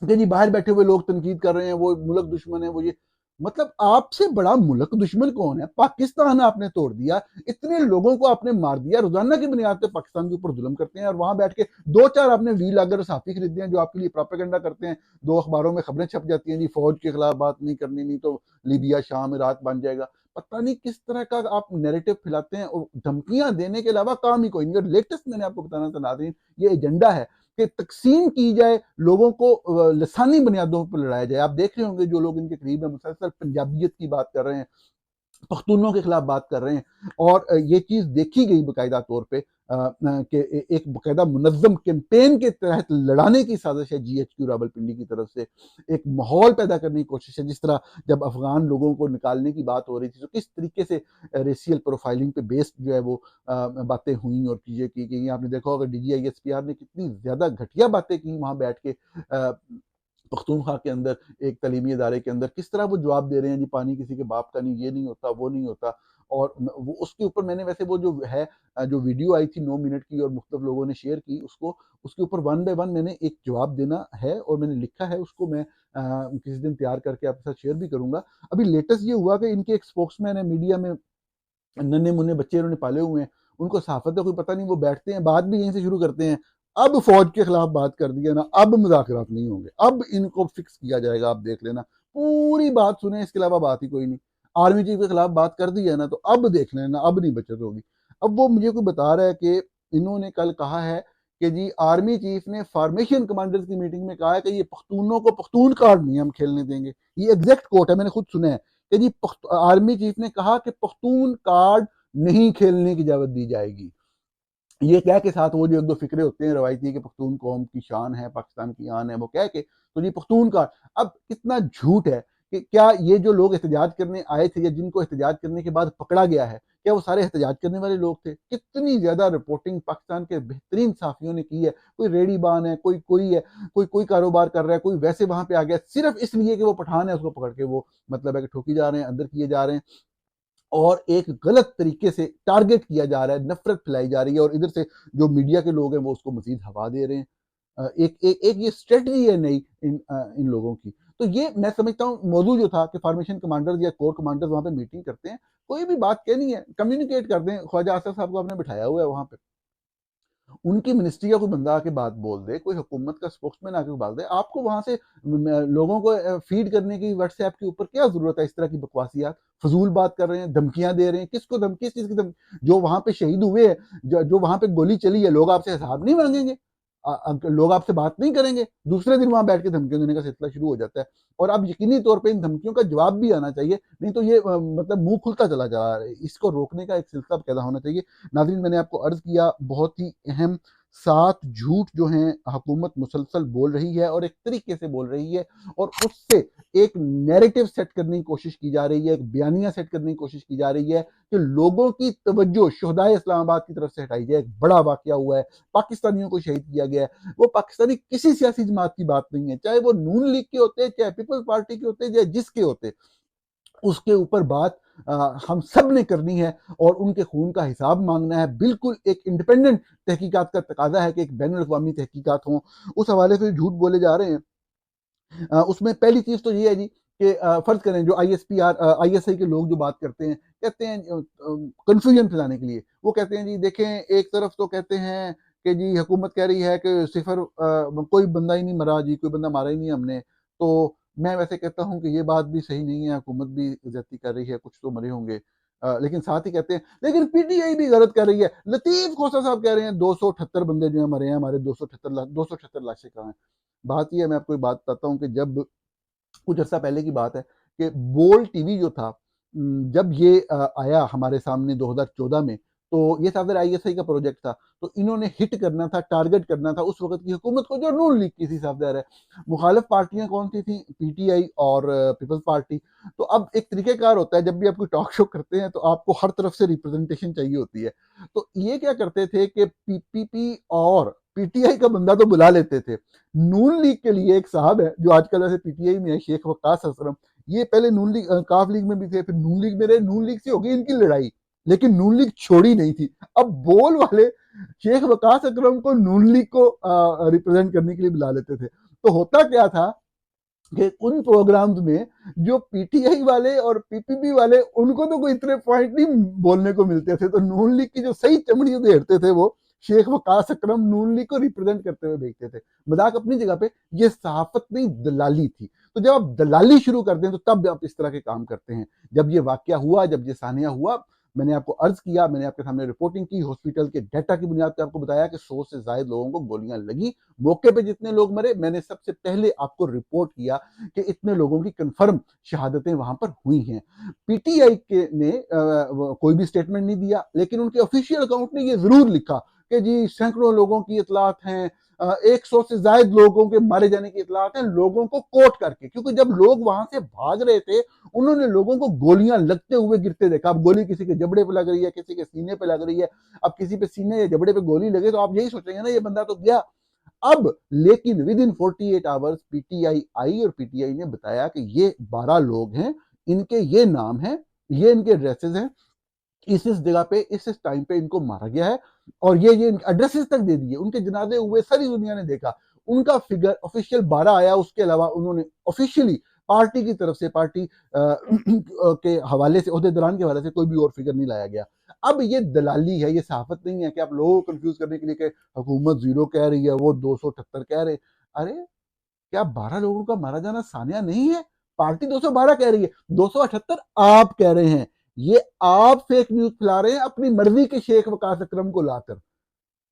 کہ جی باہر بیٹھے ہوئے لوگ تنقید کر رہے ہیں، وہ ملک دشمن ہے، وہ یہ. مطلب آپ سے بڑا ملک دشمن کون ہے؟ پاکستان آپ نے توڑ دیا، اتنے لوگوں کو آپ نے مار دیا، روزانہ کی بنیاد پہ پاکستان کے اوپر ظلم کرتے ہیں، اور وہاں بیٹھ کے دو چار آپ نے وی لاگر صحافی خریدے ہیں جو آپ کے لیے پروپیگنڈا کرتے ہیں. دو اخباروں میں خبریں چھپ جاتی ہیں جی فوج کے خلاف بات نہیں کرنی، نہیں تو لیبیا شام عراق بن جائے گا. پتہ نہیں کس طرح کا آپ نیریٹو پھیلاتے ہیں، اور دھمکیاں دینے کے علاوہ کام ہی کوئی نہیں. اور لیٹسٹ میں نے آپ کو بتانا تھا ناظرین، یہ ایجنڈا ہے کہ تقسیم کی جائے، لوگوں کو لسانی بنیادوں پر لڑایا جائے. آپ دیکھ رہے ہوں گے جو لوگ ان کے قریب ہیں مسلسل پنجابیت کی بات کر رہے ہیں، پختونوں کے خلاف بات کر رہے ہیں. اور یہ چیز دیکھی گئی باقاعدہ طور پہ کہ ایک باقاعدہ منظم کیمپین کے تحت لڑانے کی سازش ہے جی ایچ کیو راولپنڈی کی طرف سے. ایک ماحول پیدا کرنے کی کوشش ہے، جس طرح جب افغان لوگوں کو نکالنے کی بات ہو رہی تھی تو کس طریقے سے ریسیل پروفائلنگ پہ بیسڈ جو ہے وہ باتیں ہوئیں اور چیزیں کی گئی. آپ نے دیکھا ہوگا D G I S P R نے کتنی زیادہ گھٹیا باتیں کی وہاں بیٹھ کے پختونخوا کے اندر، ایک تعلیمی ادارے کے اندر، کس طرح وہ جواب دے رہے ہیں جی پانی کسی کے باپ کا نہیں، یہ نہیں ہوتا، وہ نہیں ہوتا. اور وہ اس کے اوپر میں نے ویسے وہ جو ہے جو ویڈیو آئی تھی 9 منٹ کی اور مختلف لوگوں نے شیئر کی، اس کے اوپر ون بائی ون میں نے ایک جواب دینا ہے اور میں نے لکھا ہے، اس کو میں کسی دن تیار کر کے آپ کے ساتھ شیئر بھی کروں گا. ابھی لیٹسٹ یہ ہوا کہ ان کے ایک اسپوکس مین ہے، میڈیا میں ننے منے بچے انہوں نے پالے ہوئے ہیں، ان کو صحافت کا کوئی پتہ نہیں، وہ بیٹھتے ہیں بات بھی یہیں سے شروع کرتے ہیں. اب فوج کے خلاف بات کر دیا نا، اب مذاکرات نہیں ہوں گے، اب ان کو فکس کیا جائے گا. آپ دیکھ لینا، پوری بات سنیں، اس کے علاوہ بات ہی کوئی نہیں. آرمی چیف کے خلاف بات کر دی ہے نا، تو اب دیکھ لینا، اب نہیں بچت ہوگی. اب وہ مجھے کوئی بتا رہا ہے کہ انہوں نے کل کہا ہے کہ جی آرمی چیف نے فارمیشن کمانڈرز کی میٹنگ میں کہا ہے کہ یہ پختونوں کو پختون کارڈ نہیں ہم کھیلنے دیں گے. یہ ایگزیکٹ کوٹ ہے، میں نے خود سنا ہے کہ جی آرمی چیف نے کہا کہ پختون کارڈ نہیں کھیلنے کی اجازت دی جائے گی. یہ کہہ کے ساتھ وہ جو ایک دو فکرے ہوتے ہیں روایتی کہ پختون قوم کی شان ہے، پاکستان کی آن ہے، وہ کہہ کے تو جی پختون کا. اب کتنا جھوٹ ہے کہ کیا یہ جو لوگ احتجاج کرنے آئے تھے یا جن کو احتجاج کرنے کے بعد پکڑا گیا ہے، کیا وہ سارے احتجاج کرنے والے لوگ تھے؟ کتنی زیادہ رپورٹنگ پاکستان کے بہترین صحافیوں نے کی ہے. کوئی ریڑی بان ہے، کوئی ہے، کوئی کاروبار کر رہا ہے، کوئی ویسے وہاں پہ آ گیا صرف اس لیے کہ وہ پٹھان ہے، اس کو پکڑ کے وہ مطلب ہے کہ ٹھوکی جا رہے ہیں، اندر کیے جا رہے ہیں، اور ایک غلط طریقے سے ٹارگٹ کیا جا رہا ہے، نفرت پھیلائی جا رہی ہے. اور ادھر سے جو میڈیا کے لوگ ہیں وہ اس کو مزید ہوا دے رہے ہیں. ایک یہ اسٹریٹجی ہے نئی ان لوگوں کی. تو یہ میں سمجھتا ہوں موضوع جو تھا کہ فارمیشن کمانڈرز یا کور کمانڈرز وہاں پہ میٹنگ کرتے ہیں، کوئی بھی بات کہنی ہے کمیونیکیٹ کر دیں. خواجہ آصف صاحب کو آپ نے بٹھایا ہوا ہے وہاں پہ، ان کی منسٹری کا کوئی بندہ آ کے بات بول دے، کوئی حکومت کا اسپوکس مین آ کے بات دے. آپ کو وہاں سے لوگوں کو فیڈ کرنے کی واٹس ایپ کے اوپر کیا ضرورت ہے؟ اس طرح کی بکواسیات، فضول بات کر رہے ہیں، دھمکیاں دے رہے ہیں. کس کو کس چیز کی دھمکی؟ جو وہاں پہ شہید ہوئے ہیں، جو وہاں پہ گولی چلی ہے، لوگ آپ سے حساب نہیں مانگیں گے؟ لوگ آپ سے بات نہیں کریں گے؟ دوسرے دن وہاں بیٹھ کے دھمکیاں دینے کا سلسلہ شروع ہو جاتا ہے. اور اب یقینی طور پہ ان دھمکیوں کا جواب بھی آنا چاہیے، نہیں تو یہ مطلب منہ کھلتا چلا جا رہا ہے. اس کو روکنے کا ایک سلسلہ پیدا ہونا چاہیے. ناظرین، میں نے آپ کو عرض کیا بہت ہی اہم 7 جھوٹ جو ہیں حکومت مسلسل بول رہی ہے، اور ایک طریقے سے بول رہی ہے، اور اس سے ایک نیریٹو سیٹ کرنے کی کوشش کی جا رہی ہے، ایک بیانیہ سیٹ کرنے کی کوشش کی جا رہی ہے کہ لوگوں کی توجہ شہدائے اسلام آباد کی طرف سے ہٹائی جائے. ایک بڑا واقعہ ہوا ہے، پاکستانیوں کو شہید کیا گیا ہے. وہ پاکستانی کسی سیاسی جماعت کی بات نہیں ہے، چاہے وہ نون لیگ کے ہوتے، چاہے پیپلز پارٹی کے ہوتے، چاہے جس کے ہوتے. اس کے اوپر بات ہم سب نے کرنی ہے، اور ان کے خون کا حساب مانگنا ہے. بالکل ایک انڈیپینڈنٹ تحقیقات کا تقاضا ہے کہ ایک بین الاقوامی تحقیقات ہوں. اس حوالے سے جھوٹ بولے جا رہے ہیں. اس میں پہلی چیز تو یہ ہے جی کہ فرض کریں جو آئی ایس آئی کے لوگ جو بات کرتے ہیں، کہتے ہیں کنفیوژن پھیلانے کے لیے، وہ کہتے ہیں جی دیکھیں ایک طرف تو کہتے ہیں کہ جی حکومت کہہ رہی ہے کہ صفر کوئی بندہ ہی نہیں مرا جی، کوئی بندہ مارا ہی نہیں ہم نے. تو میں ویسے کہتا ہوں کہ یہ بات بھی صحیح نہیں ہے، حکومت بھی زیادتی کر رہی ہے، کچھ تو مرے ہوں گے. لیکن ساتھ ہی کہتے ہیں لیکن پی ٹی آئی بھی غلط کر رہی ہے. لطیف کھوسہ صاحب کہہ رہے ہیں 278 بندے جو ہیں مرے ہیں، ہمارے 278 لاشیں کہاں ہیں؟ بات یہ ہے، میں آپ کو ایک بات بتاتا ہوں کہ جب کچھ عرصہ پہلے کی بات ہے کہ بول ٹی وی جو تھا، جب یہ آیا ہمارے سامنے 2014 میں، تو یہ صاحب آئی ایس آئی کا پروجیکٹ تھا. تو انہوں نے ہٹ کرنا تھا، ٹارگٹ کرنا تھا اس وقت کی حکومت کو جو نون لیگ کی تھی. صاحب ہے مخالف پارٹیاں کون سی تھیں؟ پی ٹی آئی اور پیپلز پارٹی. تو اب ایک طریقہ کار ہوتا ہے، جب بھی آپ کوئی ٹاک شو کرتے ہیں تو آپ کو ہر طرف سے ریپرزنٹیشن چاہیے ہوتی ہے. تو یہ کیا کرتے تھے کہ پی پی اور پی ٹی آئی کا بندہ تو بلا لیتے تھے. نون لیگ کے لیے ایک صاحب ہے جو آج کل ایسے پی ٹی آئی میں ہے، شیخ وقاص اسلم. یہ پہلے نون لیگ کاف لیگ میں بھی تھے، پھر نون لیگ میں رہے. نون لیگ سے ہوگی ان کی لڑائی، لیکن نون لیگ چھوڑی نہیں تھی. اب بول والے شیخ وقاص اکرم کو نون لیگ کو ریپرزینٹ کرنے کے لیے بلا لیتے تھے. تو ہوتا کیا تھا کہ ان پروگرامز میں جو پی ٹی آئی والے اور پی پی پی والے، ان کو تو کوئی اتنے پوائنٹ نہیں بولنے کو ملتے تھے. تو نون لیگ کی جو صحیح چمڑی ادھیڑتے تھے وہ شیخ وقاص اکرم نون لیگ کو ریپرزینٹ کرتے ہوئے بھیجتے تھے. مذاق اپنی جگہ پہ، یہ صحافت نہیں دلالی تھی. تو جب آپ دلالی شروع کر دیں تو تب آپ اس طرح کے کام کرتے ہیں. جب یہ واقعہ ہوا، جب یہ سانحہ ہوا، میں نے آپ کو عرض کیا، میں نے آپ کے سامنے رپورٹنگ کی، ہاسپٹل کے ڈیٹا کی بنیاد پہ آپ کو بتایا کہ 100 سے زائد لوگوں کو گولیاں لگی. موقع پہ جتنے لوگ مرے، میں نے سب سے پہلے آپ کو رپورٹ کیا کہ اتنے لوگوں کی کنفرم شہادتیں وہاں پر ہوئی ہیں. پی ٹی آئی کے نے کوئی بھی اسٹیٹمنٹ نہیں دیا، لیکن ان کے آفیشیل اکاؤنٹ نے یہ ضرور لکھا کہ جی سینکڑوں لوگوں کی اطلاعات ہیں، 100 سے زائد لوگوں کے مارے جانے کی اطلاعات ہیں، لوگوں کو کوٹ کر کے. کیونکہ جب لوگ وہاں سے بھاگ رہے تھے، انہوں نے لوگوں کو گولیاں لگتے ہوئے گرتے دیکھا. اب گولی کسی کے جبڑے پہ لگ رہی ہے، کسی کے سینے پہ لگ رہی ہے. اب کسی پہ سینے یا جبڑے پہ گولی لگے تو آپ یہی سوچیں گے نا یہ بندہ تو گیا. اب لیکن ودن 48 آورز پی ٹی آئی آئی اور پی ٹی آئی نے بتایا کہ یہ 12 لوگ ہیں، ان کے یہ نام ہیں، یہ ان کے ایڈریسز ہیں، اس جگہ پہ اس ٹائم پہ ان کو مارا گیا ہے، اور یہ ایڈریسز تک دے دیے. ان کے جنازے ہوئے، ساری دنیا نے دیکھا. ان کا فگر آفیشیل 12 آیا. اس کے علاوہ انہوں نے آفیشیلی پارٹی کی طرف سے، پارٹی کے حوالے سے، عہدیداران کے حوالے سے کوئی بھی اور فگر نہیں لایا گیا. اب یہ دلالی ہے، یہ صحافت نہیں ہے کہ آپ لوگوں کو کنفیوز کرنے کے لیے کہ حکومت 0 کہہ رہی ہے، وہ 278 کہہ رہے. ارے کیا 12 لوگوں کا مارا جانا سانحہ نہیں ہے؟ پارٹی 212 کہہ رہی ہے، 278 آپ کہہ رہے ہیں. یہ آپ فیک نیوز پھیلا رہے ہیں اپنی مرضی کے شیخ وقاص اکرم کو لا کر.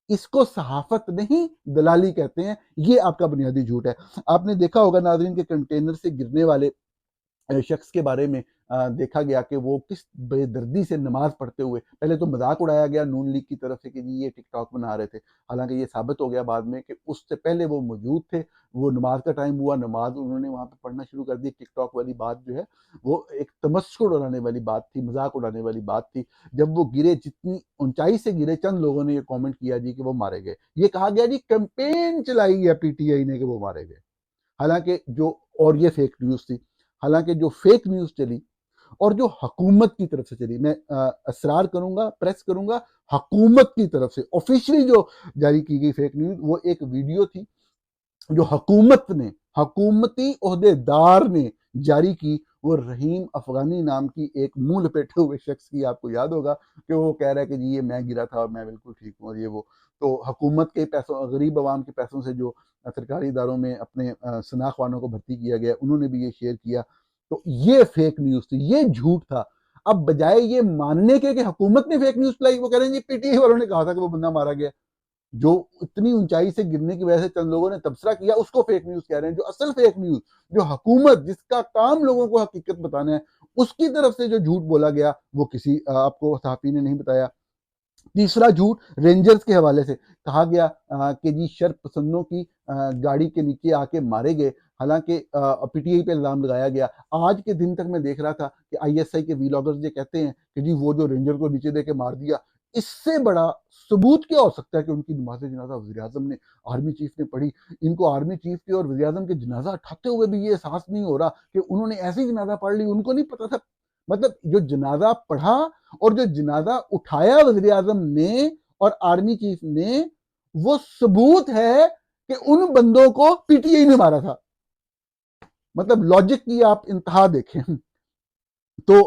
اس کو صحافت نہیں دلالی کہتے ہیں. یہ آپ کا بنیادی جھوٹ ہے. آپ نے دیکھا ہوگا ناظرین کے کنٹینر سے گرنے والے شخص کے بارے میں دیکھا گیا کہ وہ کس بے دردی سے نماز پڑھتے ہوئے، پہلے تو مذاق اڑایا گیا نون لیگ کی طرف سے کہ جی یہ ٹک ٹاک بنا رہے تھے، حالانکہ یہ ثابت ہو گیا بعد میں کہ اس سے پہلے وہ موجود تھے. وہ نماز کا ٹائم ہوا، نماز انہوں نے وہاں پہ پڑھنا شروع کر دی. ٹک ٹاک والی بات جو ہے وہ ایک تمسخر اڑانے والی بات تھی، مذاق اڑانے والی بات تھی. جب وہ گرے، جتنی اونچائی سے گرے، چند لوگوں نے یہ کامنٹ کیا جی کہ وہ مارے گئے. یہ کہا گیا جی کیمپین چلائی ہے پی ٹی آئی نے کہ وہ مارے گئے. حالانکہ اور یہ فیک نیوز تھی. حالانکہ جو فیک نیوز چلی اور جو حکومت کی طرف سے چلی، میں اصرار کروں گا، پریس کروں گا، حکومت کی طرف سے آفیشلی جو جاری کی گئی فیک نیوز، وہ ایک ویڈیو تھی جو حکومت نے حکومتی عہدیدار نے جاری کی، وہ رحیم افغانی نام کی ایک منہ لپیٹے ہوئے شخص کی. آپ کو یاد ہوگا کہ وہ کہہ رہا ہے کہ جی یہ میں گرا تھا اور میں بالکل ٹھیک ہوں اور یہ وہ. تو حکومت کے پیسوں، غریب عوام کے پیسوں سے جو سرکاری اداروں میں اپنے شناخت وانوں کو بھرتی کیا گیا، انہوں نے بھی یہ شیئر کیا. تو یہ فیک نیوز تھی، یہ جھوٹ تھا. اب بجائے یہ ماننے کے کہ حکومت نے فیک نیوز چلائی، وہ کہہ رہے ہیں جی پی ٹی آئی والوں نے کہا تھا کہ وہ بندہ مارا گیا. جو اتنی اونچائی سے گرنے کی وجہ سے چند لوگوں نے تبصرہ کیا، اس کو فیک نیوز کہہ رہے ہیں. جو اصل فیک نیوز، جو حکومت جس کا کام لوگوں کو حقیقت بتانا ہے، اس کی طرف سے جو جھوٹ بولا گیا، وہ کسی آپ کو صحافی نے نہیں بتایا. تیسرا جھوٹ رینجرز کے حوالے سے کہا گیا کہ جی شر پسندوں کی گاڑی کے نیچے آ کے مارے گئے، حالانکہ پی ٹی آئی پہ الزام لگایا گیا. آج کے دن تک میں دیکھ رہا تھا کہ آئی ایس آئی کے ویلاگرز یہ کہتے ہیں کہ جی وہ جو رینجر کو نیچے دے کے مار دیا. اس سے بڑا ثبوت کیا ہو سکتا ہے کہ ان کی نماز جنازہ وزیر اعظم نے، آرمی چیف نے پڑھی؟ ان کو آرمی چیف کے اور وزیر اعظم کے جنازہ اٹھاتے ہوئے بھی یہ احساس نہیں ہو رہا کہ انہوں نے ایسی جنازہ پڑھ لی، ان کو نہیں پتا تھا. مطلب جو جنازہ پڑھا اور جو جنازہ اٹھایا وزیر اعظم نے اور آرمی چیف نے، وہ ثبوت ہے کہ ان بندوں کو پی ٹی آئی نے مارا تھا. مطلب لاجک کی آپ انتہا دیکھیں. تو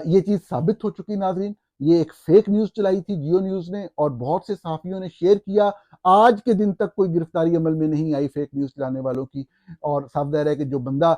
یہ چیز ثابت ہو چکی ناظرین. یہ ایک فیک نیوز چلائی تھی جیو نیوز نے اور بہت سے صحافیوں نے شیئر کیا. آج کے دن تک کوئی گرفتاری عمل میں نہیں آئی فیک نیوز چلانے والوں کی. اور صاف ظاہر ہے کہ جو بندہ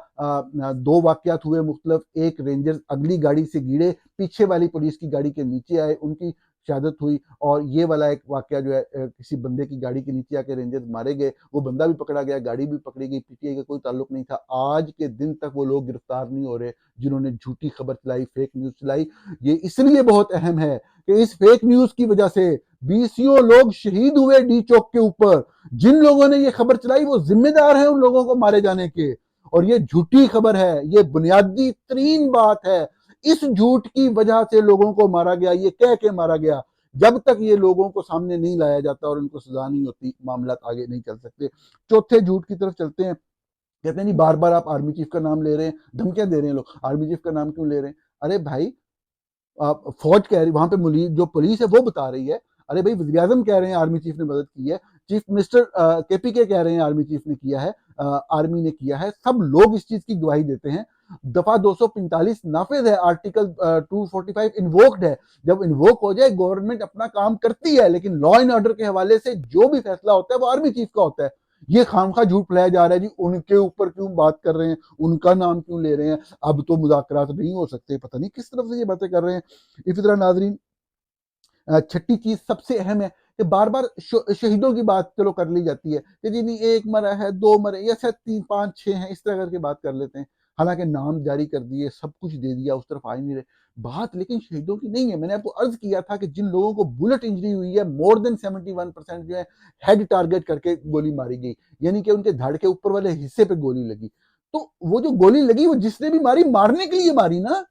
دو واقعات ہوئے مختلف، ایک رینجر اگلی گاڑی سے گرے، پیچھے والی پولیس کی گاڑی کے نیچے آئے، ان کی شہادت ہوئی. اور یہ والا ایک واقعہ جو ہے کسی بندے کی گاڑی کے نیچے آ کے رینجرز مارے گئے، وہ بندہ بھی پکڑا گیا، گاڑی بھی پکڑی گئی، پی ٹی آئی کا کوئی تعلق نہیں تھا. آج کے دن تک وہ لوگ گرفتار نہیں ہو رہے جنہوں نے جھوٹی خبر چلائی، فیک نیوز چلائی. یہ اس لیے بہت اہم ہے کہ اس فیک نیوز کی وجہ سے 20 لوگ شہید ہوئے ڈی چوک کے اوپر. جن لوگوں نے یہ خبر چلائی وہ ذمہ دار ہیں ان لوگوں کو مارے جانے کے، اور یہ جھوٹی خبر ہے. یہ بنیادی ترین بات ہے. اس جھوٹ کی وجہ سے لوگوں کو مارا گیا، یہ کہہ کے مارا گیا. جب تک یہ لوگوں کو سامنے نہیں لایا جاتا اور ان کو سزا نہیں ہوتی، معاملات آگے نہیں چل سکتے. چوتھے جھوٹ کی طرف چلتے ہیں. کہتے ہیں نہیں بار بار آپ آرمی چیف کا نام لے رہے ہیں، دھمکیاں دے رہے ہیں لوگ، آرمی چیف کا نام کیوں لے رہے ہیں؟ ارے بھائی فوج کہہ رہی، وہاں پہ جو پولیس ہے وہ بتا رہی ہے. ارے بھائی وزیر اعظم کہہ رہے ہیں آرمی چیف نے مدد کی ہے، چیف منسٹر کے پی کے کہہ رہے ہیں آرمی چیف نے کیا ہے، آرمی نے کیا ہے، سب لوگ اس چیز کی گواہی دیتے ہیں. دفعہ 245 نافذ ہے، آرٹیکل 245 انووکڈ ہے. جب انووک ہو جائے گورنمنٹ اپنا کام کرتی ہے، لیکن لا اینڈ آرڈر کے حوالے سے جو بھی فیصلہ ہوتا ہے وہ آرمی چیف کا ہوتا ہے. یہ خامخواہ جھوٹ پھیلایا جا رہا ہے جی ان کے اوپر کیوں بات کر رہے ہیں، ان کا نام کیوں لے رہے ہیں، اب تو مذاکرات نہیں ہو سکتے. پتہ نہیں کس طرف سے یہ باتیں کر رہے ہیں. اسی طرح ناظرین چھٹی چیز سب سے اہم ہے کہ بار بار شہیدوں کی بات چلو کر لی جاتی ہے کہ جی نہیں ایک مرا ہے، دو مرے، یا شاید 3 5 6 ہیں، اس طرح کر کے بات کر لیتے ہیں. حالانکہ نام جاری کر دیے، سب کچھ دے دیا، اس طرف آ ہی نہیں رہے. بات لیکن شہیدوں کی نہیں ہے. میں نے آپ کو عرض کیا تھا کہ جن لوگوں کو بلٹ انجری ہوئی ہے، مور دین 71% جو ہے ہیڈ ٹارگٹ کر کے گولی ماری گئی، یعنی کہ ان کے دھڑ کے اوپر والے حصے پہ گولی لگی. تو وہ جو گولی لگی وہ جس نے بھی ماری، مارنے کے لیے ماری نا،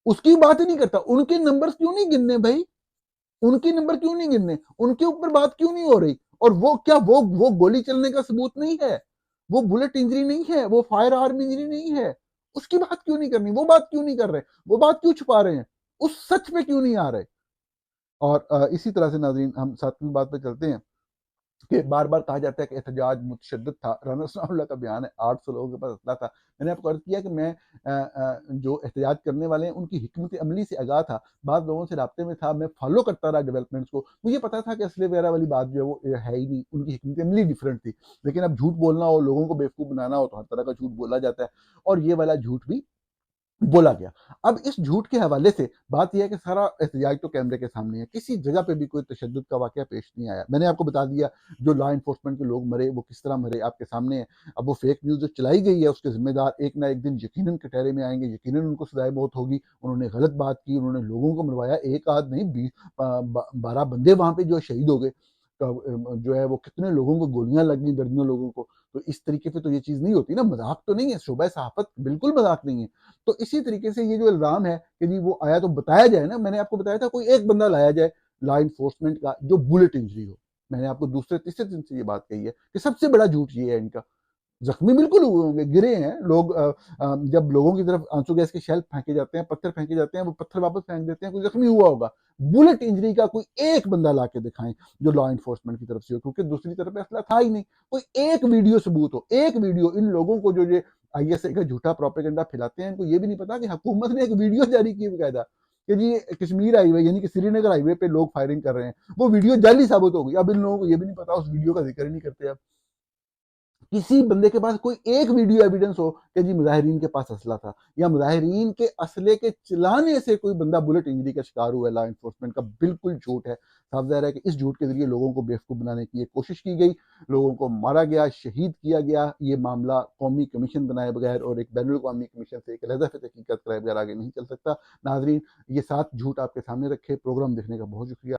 اس کی بات ہی نہیں کرتا. ان کے نمبر کیوں نہیں گننے بھائی؟ ان کے نمبر کیوں نہیں گننے؟ ان کے اوپر بات کیوں نہیں ہو رہی؟ اور وہ کیا وہ گولی چلنے کا ثبوت نہیں ہے؟ وہ بلٹ انجری نہیں ہے؟ وہ فائر آرم انجری نہیں ہے؟ اس کی بات کیوں نہیں کرنی؟ وہ بات کیوں نہیں کر رہے؟ وہ بات کیوں چھپا رہے ہیں؟ اس سچ پہ کیوں نہیں آ رہے؟ اور اسی طرح سے ناظرین ہم ساتویں بات پہ چلتے ہیں کہ بار بار کہا جاتا ہے کہ احتجاج متشدد تھا. رانا ثناء اللہ کا بیان ہے 800 لوگوں کے پاس اسلحہ تھا. میں نے آپ کو عرض کیا کہ میں جو احتجاج کرنے والے ہیں ان کی حکمت عملی سے آگاہ تھا، بعض لوگوں سے رابطے میں تھا، میں فالو کرتا رہا ڈیولپمنٹس کو. مجھے پتا تھا کہ اسلحے وغیرہ والی بات جو ہے وہ ہے ہی نہیں، ان کی حکمت عملی ڈیفرنٹ تھی. لیکن اب جھوٹ بولنا ہو، لوگوں کو بیوقوف بنانا ہو تو ہر طرح کا جھوٹ بولا جاتا ہے، اور یہ والا جھوٹ بھی بولا گیا. اب اس جھوٹ کے حوالے سے بات یہ ہے کہ سارا احتجاج تو کیمرے کے سامنے ہے، کسی جگہ پہ بھی کوئی تشدد کا واقعہ پیش نہیں آیا. میں نے آپ کو بتا دیا جو لا انفورسمنٹ کے لوگ مرے وہ کس طرح مرے، آپ کے سامنے ہے. اب وہ فیک نیوز جو چلائی گئی ہے اس کے ذمہ دار ایک نہ ایک دن یقیناً کٹہرے میں آئیں گے، یقیناً ان کو سزائے موت ہوگی. انہوں نے غلط بات کی، انہوں نے لوگوں کو مروایا، ایک آدھ نہیں 12 بندے وہاں پہ جو شہید ہو گئے، جو ہے وہ کتنے لوگوں کو گولیاں لگ گئی، درجنوں لوگوں کو. تو اس طریقے سے تو یہ چیز نہیں ہوتی نا، مذاق تو نہیں ہے، شعبہ صحافت بالکل مذاق نہیں ہے. تو اسی طریقے سے یہ جو الزام ہے کہ جی وہ آیا تو بتایا جائے نا، میں نے آپ کو بتایا تھا کوئی ایک بندہ لایا جائے لا انفورسمنٹ کا جو بلٹ انجری ہو. میں نے آپ کو دوسرے تیسرے دن سے یہ بات کہی ہے کہ سب سے بڑا جھوٹ یہ ہے ان کا. زخمی بالکل ہوئے ہوں گے، گرے ہیں لوگ، جب لوگوں کی طرف آنسو گیس کے شیل پھینکے جاتے ہیں، پتھر پھینکے جاتے ہیں، وہ پتھر واپس پھینک دیتے ہیں، کوئی زخمی ہوا ہوگا۔ بلٹ انجری کا کوئی ایک بندہ لا کے دکھائیں جو لا انفورسمنٹ کی طرف سے ہو، کیونکہ دوسری طرف اسلحہ تھا ہی نہیں، کوئی ایک ویڈیو ثبوت ہو، ایک ویڈیو۔ ان لوگوں کو جو یہ آئی ایس آئی کا جھوٹا پروپیگنڈا پھیلاتے ہیں، ان کو یہ بھی نہیں پتا کہ حکومت نے ایک ویڈیو جاری کی باقاعدہ کہ جی کشمیر ہائی وے یعنی کہ سری نگر ہائی وے پہ لوگ فائرنگ کر رہے ہیں، وہ ویڈیو جعلی ثابت ہو گئی۔ اب ان لوگوں کو یہ بھی نہیں پتا، اس ویڈیو کا ذکر ہی نہیں کرتے اب۔ کسی بندے کے پاس کوئی ایک ویڈیو ایویڈنس ہو کہ جی مظاہرین کے پاس اسلحہ تھا، یا مظاہرین کے اسلحے کے چلانے سے کوئی بندہ بلٹ انجری کا شکار ہوا ہے، لا انفورسمنٹ کا بالکل جھوٹ ہے۔ صاف ظاہر ہے کہ اس جھوٹ کے ذریعے لوگوں کو بیوقوف بنانے کی ایک کوشش کی گئی، لوگوں کو مارا گیا، شہید کیا گیا۔ یہ معاملہ قومی کمیشن بنائے بغیر اور ایک بین الاقوامی کمیشن سے ایک علیحدہ سے تحقیقات کرائے بغیر آگے نہیں چل سکتا۔ ناظرین، یہ 7 جھوٹ آپ کے سامنے رکھے، پروگرام دیکھنے کا بہت شکریہ۔